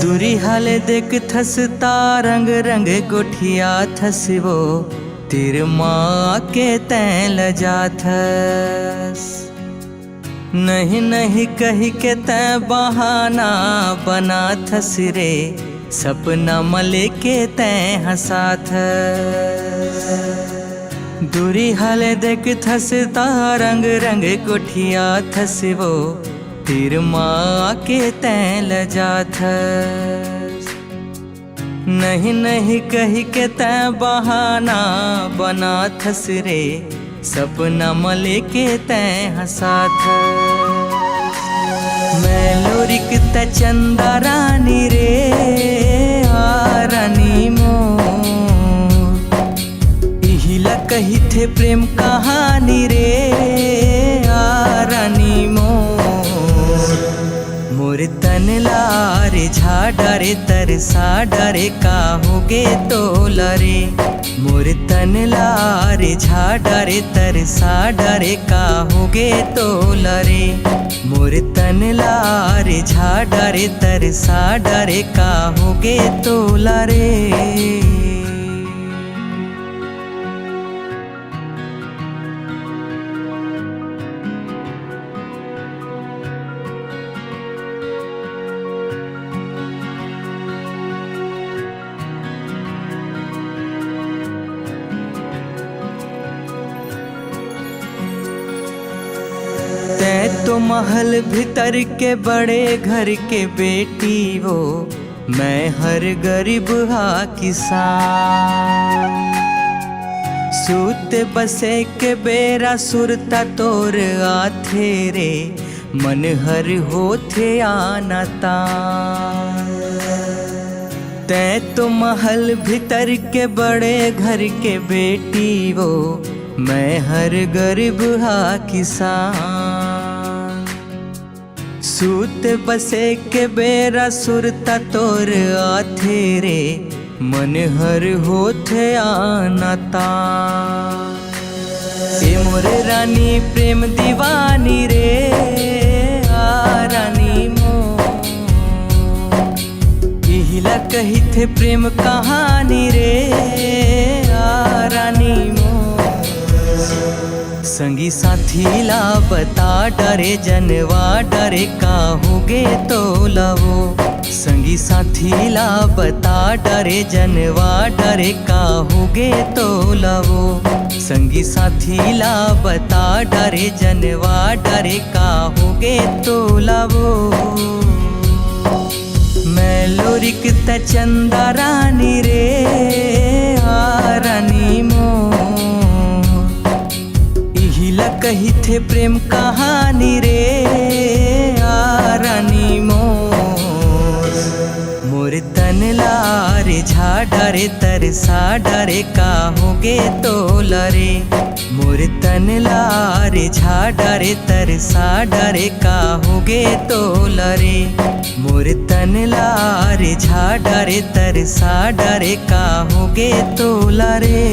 दूरी हाले देख थसता रंग रंग गोठिया थसवो तिर माँ के तैं लजा थस। नहीं नहीं कही के तैं बहाना बना थस रे सपना मले के तैं हंसा थस। दूरी हाले देख थसता रंग रंग गोठिया थसवो तिर माँ के तैं लजा थस। नहीं नहीं कही के तैं बहाना बना थस रे सपना मले के तैं हंसा थस। मैं लोरिक तै चंदा रानी रे आ रानी मोर इहिला कही थे प्रेम कहानी रे आ रानी मोर। मोर तन लारे झाड़ा रे तरसा डरे का होगे तो लरे। मोर तन लारे झाड़ा रे तरसा डरे का होगे तो लरे। मोर तन लारे झाड़ा रे तरसा डरे का होगे तो लरे। तै तो महल भीतर के बड़े घर के बेटी वो मैं हर गरीब हा किसान। सूते बसे के बेरा सुरता तोर आथे रे मन हर होथे आना तान। तै तो महल भीतर के बड़े घर के बेटी वो मैं हर गरीब हा किसान। सूत बसे के बेरा सुरता तोर आथे रे मन हर होथे आना तान। ए मोरे रानी प्रेम दीवानी रे आ रानी मोर इहिला कही थे प्रेम कहानी रे आ रानी मोर। संगी साथी ला बता डरे जनवा डरे का होगे तो लवो। संगी साथी ला बता डरे जनवा डरे का होगे तो लवो। संगी साथी ला बता डरे जनवा डरे का होगे तो लवो। मैं लोरिक तै चंदा रानी रे आ रानी मोर इहिला कही थे प्रेम कहानी रे आ रानी मोर। मोर तन लारे झाड़ा रे तरसा डरे का होगे तो लरे। मोर तन लारे झाड़ा रे तरसा डरे का होगे तो लरे। मोर तन लारे झाड़ा रे तरसा डरे का होगे तो लरे।